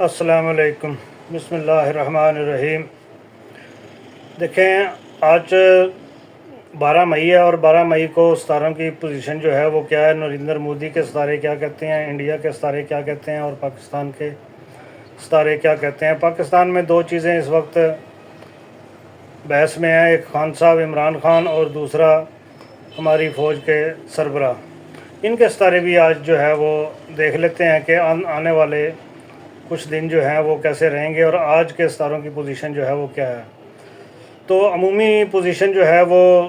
السلام علیکم، بسم اللہ الرحمن الرحیم۔ دیکھیں، آج 12 مئی ہے اور 12 مئی کو ستاروں کی پوزیشن جو ہے وہ کیا ہے، نریندر مودی کے ستارے کیا کہتے ہیں، انڈیا کے ستارے کیا کہتے ہیں اور پاکستان کے ستارے کیا کہتے ہیں۔ پاکستان میں 2 چیزیں اس وقت بحث میں ہیں، ایک خان صاحب عمران خان اور دوسرا ہماری فوج کے سربراہ۔ ان کے ستارے بھی آج جو ہے وہ دیکھ لیتے ہیں کہ آنے والے کچھ دن جو ہیں وہ کیسے رہیں گے اور آج کے ستاروں کی پوزیشن جو ہے وہ کیا ہے۔ تو عمومی پوزیشن جو ہے وہ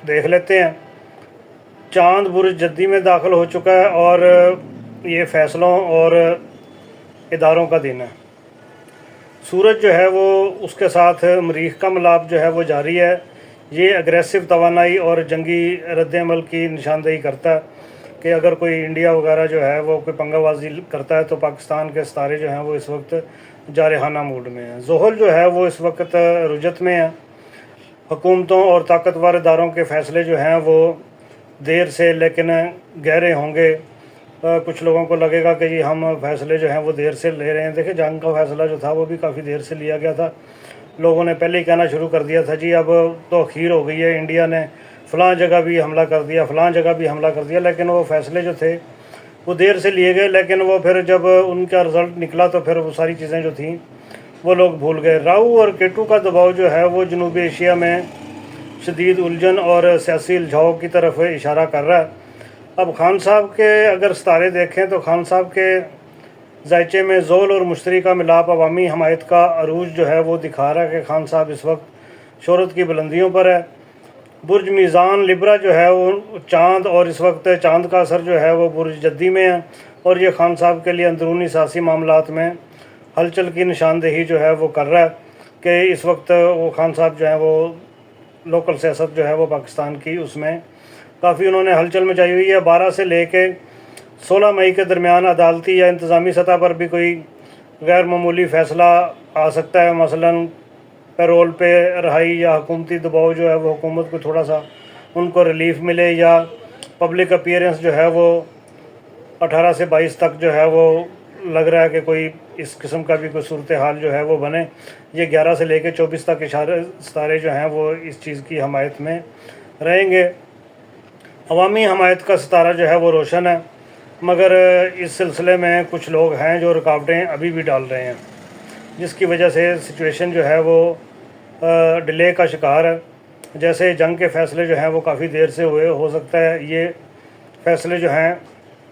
دیکھ لیتے ہیں۔ چاند برج جدی میں داخل ہو چکا ہے اور یہ فیصلوں اور اداروں کا دن ہے۔ سورج جو ہے وہ اس کے ساتھ مریخ کا ملاپ جو ہے وہ جاری ہے۔ یہ اگریسو توانائی اور جنگی رد عمل کی نشاندہی کرتا ہے کہ اگر کوئی انڈیا وغیرہ جو ہے وہ کوئی پنگا بازی کرتا ہے تو پاکستان کے ستارے جو ہیں وہ اس وقت جارحانہ موڈ میں ہیں۔ زحل جو ہے وہ اس وقت رجت میں ہے۔ حکومتوں اور طاقتور اداروں کے فیصلے جو ہیں وہ دیر سے لیکن گہرے ہوں گے۔ کچھ لوگوں کو لگے گا کہ جی ہم فیصلے جو ہیں وہ دیر سے لے رہے ہیں۔ دیکھیں، جنگ کا فیصلہ جو تھا وہ بھی کافی دیر سے لیا گیا تھا۔ لوگوں نے پہلے ہی کہنا شروع کر دیا تھا جی اب تو اخیر ہو گئی ہے، انڈیا نے فلاں جگہ بھی حملہ کر دیا، فلاں جگہ بھی حملہ کر دیا، لیکن وہ فیصلے جو تھے وہ دیر سے لیے گئے، لیکن وہ پھر جب ان کا رزلٹ نکلا تو پھر وہ ساری چیزیں جو تھیں وہ لوگ بھول گئے۔ راہو اور کیٹو کا دباؤ جو ہے وہ جنوبی ایشیا میں شدید الجھن اور سیاسی الجھاؤ کی طرف اشارہ کر رہا ہے۔ اب خان صاحب کے اگر ستارے دیکھیں تو خان صاحب کے ذائچے میں زول اور مشتری کا ملاپ عوامی حمایت کا عروج جو ہے وہ دکھا رہا ہے کہ خان صاحب اس وقت شہرت کی بلندیوں پر ہے۔ برج میزان لبرا جو ہے وہ چاند، اور اس وقت چاند کا اثر جو ہے وہ برج جدی میں ہے اور یہ خان صاحب کے لیے اندرونی سیاسی معاملات میں ہلچل کی نشاندہی جو ہے وہ کر رہا ہے کہ اس وقت وہ خان صاحب جو ہیں وہ لوکل سیاست جو ہے وہ پاکستان کی اس میں کافی انہوں نے ہلچل مچائی ہوئی ہے۔ 12 سے لے کے 16 مئی کے درمیان عدالتی یا انتظامی سطح پر بھی کوئی غیر معمولی فیصلہ آ سکتا ہے، مثلاً پیرول پہ رہائی یا حکومتی دباؤ جو ہے وہ حکومت کو تھوڑا سا ان کو ریلیف ملے، یا پبلک اپیئرنس جو ہے وہ 18 سے 22 تک جو ہے وہ لگ رہا ہے کہ کوئی اس قسم کا بھی کوئی صورتحال جو ہے وہ بنے۔ یہ 11 سے لے کے 24 تک ستارے جو ہیں وہ اس چیز کی حمایت میں رہیں گے۔ عوامی حمایت کا ستارہ جو ہے وہ روشن ہے، مگر اس سلسلے میں کچھ لوگ ہیں جو رکاوٹیں ابھی بھی ڈال رہے ہیں، جس کی وجہ سے سچویشن جو ہے وہ ڈیلے کا شکار ہے۔ جیسے جنگ کے فیصلے جو ہیں وہ کافی دیر سے ہوئے، ہو سکتا ہے یہ فیصلے جو ہیں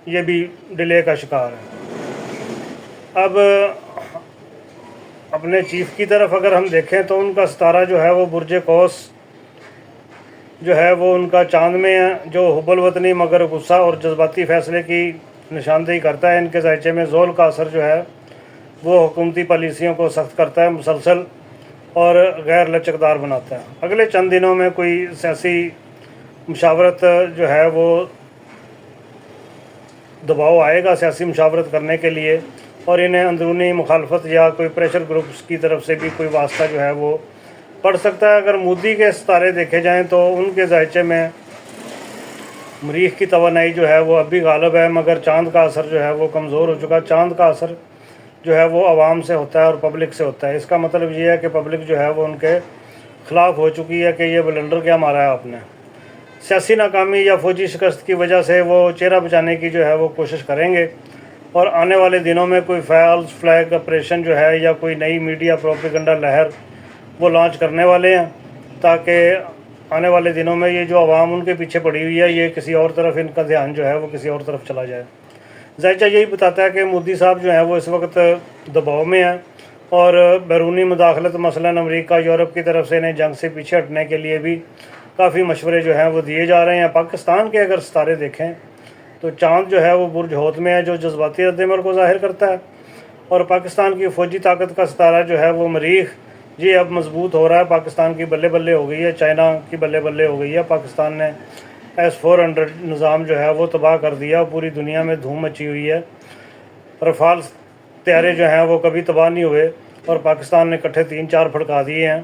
یہ بھی ڈیلے کا شکار ہے۔ اب اپنے چیف کی طرف اگر ہم دیکھیں تو ان کا ستارہ جو ہے وہ برج قوس جو ہے وہ ان کا چاند میں ہے، جو حب الوطنی مگر غصہ اور جذباتی فیصلے کی نشاندہی کرتا ہے۔ ان کے ذائچے میں زول کا اثر جو ہے وہ حکومتی پالیسیوں کو سخت کرتا ہے، مسلسل اور غیر لچکدار بناتا ہے۔ اگلے چند دنوں میں کوئی سیاسی مشاورت جو ہے وہ دباؤ آئے گا سیاسی مشاورت کرنے کے لیے، اور انہیں اندرونی مخالفت یا کوئی پریشر گروپس کی طرف سے بھی کوئی واسطہ جو ہے وہ پڑ سکتا ہے۔ اگر مودی کے ستارے دیکھے جائیں تو ان کے ذائچے میں مریخ کی توانائی جو ہے وہ اب بھی غالب ہے، مگر چاند کا اثر جو ہے وہ کمزور ہو چکا۔ چاند کا اثر جو ہے وہ عوام سے ہوتا ہے اور پبلک سے ہوتا ہے۔ اس کا مطلب یہ ہے کہ پبلک جو ہے وہ ان کے خلاف ہو چکی ہے کہ یہ بلنڈر کیا مارا ہے آپ نے۔ سیاسی ناکامی یا فوجی شکست کی وجہ سے وہ چہرہ بچانے کی جو ہے وہ کوشش کریں گے، اور آنے والے دنوں میں کوئی فالس فلیگ آپریشن جو ہے یا کوئی نئی میڈیا پروپیگنڈا لہر وہ لانچ کرنے والے ہیں، تاکہ آنے والے دنوں میں یہ جو عوام ان کے پیچھے پڑی ہوئی ہے یہ کسی اور طرف، ان کا دھیان جو ہے وہ کسی اور طرف چلا جائے۔ ذائچہ یہی بتاتا ہے کہ مودی صاحب جو ہیں وہ اس وقت دباؤ میں ہیں، اور بیرونی مداخلت مثلاً امریکہ یورپ کی طرف سے انہیں جنگ سے پیچھے ہٹنے کے لیے بھی کافی مشورے جو ہیں وہ دیے جا رہے ہیں۔ پاکستان کے اگر ستارے دیکھیں تو چاند جو ہے وہ برج حوت میں ہے، جو جذباتی رد عمل کو ظاہر کرتا ہے، اور پاکستان کی فوجی طاقت کا ستارہ جو ہے وہ مریخ جی اب مضبوط ہو رہا ہے، پاکستان کی بلے بلے ہو گئی ہے، چائنا کی بلے بلے ہو گئی ہے۔ پاکستان نے S-400 نظام جو ہے وہ تباہ کر دیا، پوری دنیا میں دھوم مچی ہوئی ہے۔ رفال طیارے جو ہیں وہ کبھی تباہ نہیں ہوئے اور پاکستان نے کٹھے 3-4 پھڑکا دیے ہیں،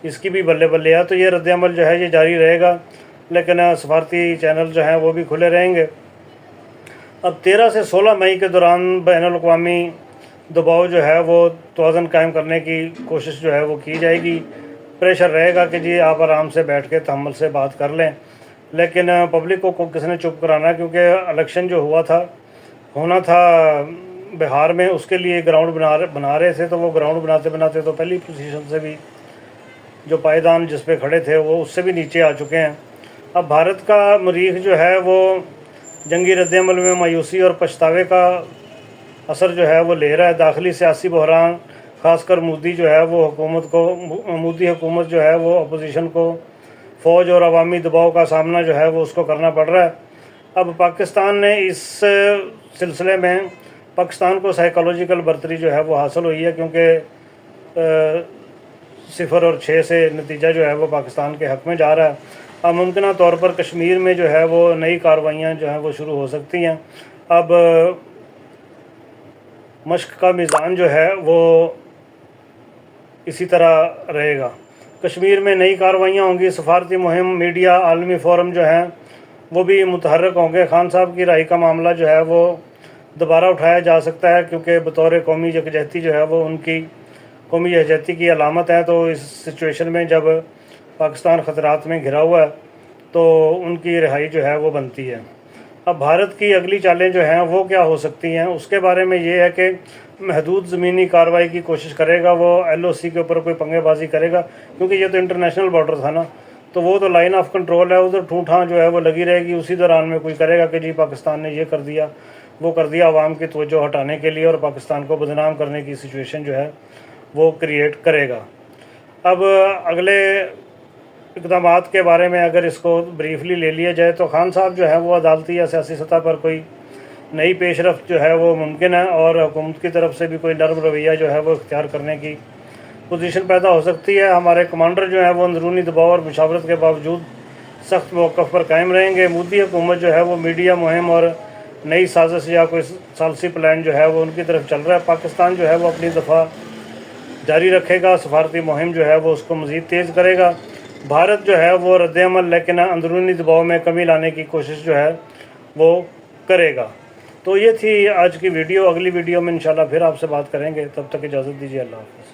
اس کی بھی بلے بلے ہے۔ تو یہ رد عمل جو ہے یہ جاری رہے گا، لیکن سفارتی چینل جو ہیں وہ بھی کھلے رہیں گے۔ اب 13 سے 16 مئی کے دوران بین الاقوامی دباؤ جو ہے وہ توازن قائم کرنے کی کوشش جو ہے وہ کی جائے گی۔ پریشر رہے گا کہ جی آپ آرام سے بیٹھ کے تحمل سے بات کر لیں، لیکن پبلک کو کس نے چپ کرانا ہے، کیونکہ الیکشن جو ہونا تھا بہار میں، اس کے لیے گراؤنڈ بنا رہے تھے، تو وہ گراؤنڈ بناتے بناتے تو پہلی پوزیشن سے بھی جو پائیدان جس پہ کھڑے تھے وہ اس سے بھی نیچے آ چکے ہیں۔ اب بھارت کا مریخ جو ہے وہ جنگی رد عمل میں مایوسی اور پچھتاوے کا اثر جو ہے وہ لے رہا ہے۔ داخلی سیاسی بحران، خاص کر مودی حکومت جو ہے وہ اپوزیشن کو فوج اور عوامی دباؤ کا سامنا جو ہے وہ اس کو کرنا پڑ رہا ہے۔ اب پاکستان نے اس سلسلے میں پاکستان کو سائیکالوجیکل برتری جو ہے وہ حاصل ہوئی ہے، کیونکہ 0 اور 6 سے نتیجہ جو ہے وہ پاکستان کے حق میں جا رہا ہے۔ اب ممکنہ طور پر کشمیر میں جو ہے وہ نئی کارروائیاں جو ہیں وہ شروع ہو سکتی ہیں۔ اب مشق کا میزان جو ہے وہ اسی طرح رہے گا۔ کشمیر میں نئی کارروائیاں ہوں گی، سفارتی مہم، میڈیا، عالمی فورم جو ہیں وہ بھی متحرک ہوں گے۔ خان صاحب کی رہائی کا معاملہ جو ہے وہ دوبارہ اٹھایا جا سکتا ہے، کیونکہ بطور قومی یکجہتی جو ہے وہ ان کی قومی یکجہتی کی علامت ہے۔ تو اس سچویشن میں جب پاکستان خطرات میں گھرا ہوا ہے تو ان کی رہائی جو ہے وہ بنتی ہے۔ اب بھارت کی اگلی چالیں جو ہیں وہ کیا ہو سکتی ہیں، اس کے بارے میں یہ ہے کہ محدود زمینی کارروائی کی کوشش کرے گا، وہ LOC کے اوپر کوئی پنگے بازی کرے گا، کیونکہ یہ تو انٹرنیشنل بارڈر تھا نا، تو وہ تو لائن آف کنٹرول ہے، ادھر ٹھوں ٹھاں جو ہے وہ لگی رہے گی۔ اسی دوران میں کوئی کرے گا کہ جی پاکستان نے یہ کر دیا وہ کر دیا، عوام کی توجہ ہٹانے کے لیے اور پاکستان کو بدنام کرنے کی سچویشن جو ہے وہ کریٹ کرے گا۔ اب اگلے اقدامات کے بارے میں اگر اس کو بریفلی لے لیا جائے تو خان صاحب جو ہے وہ عدالتی یا سیاسی سطح پر کوئی نئی پیش رفت جو ہے وہ ممکن ہے، اور حکومت کی طرف سے بھی کوئی نرم رویہ جو ہے وہ اختیار کرنے کی پوزیشن پیدا ہو سکتی ہے۔ ہمارے کمانڈر جو ہیں وہ اندرونی دباؤ اور مشاورت کے باوجود سخت موقف پر قائم رہیں گے۔ مودی حکومت جو ہے وہ میڈیا مہم اور نئی سازش یا کوئی ثالثی پلان جو ہے وہ ان کی طرف چل رہا ہے۔ پاکستان جو ہے وہ اپنی دفاع جاری رکھے گا، سفارتی مہم جو ہے وہ اس کو مزید تیز کرے گا۔ بھارت جو ہے وہ رد عمل لیکن اندرونی دباؤ میں کمی لانے کی کوشش جو ہے وہ کرے گا۔ تو یہ تھی آج کی ویڈیو۔ اگلی ویڈیو میں انشاءاللہ پھر آپ سے بات کریں گے، تب تک اجازت دیجیے، اللہ حافظ۔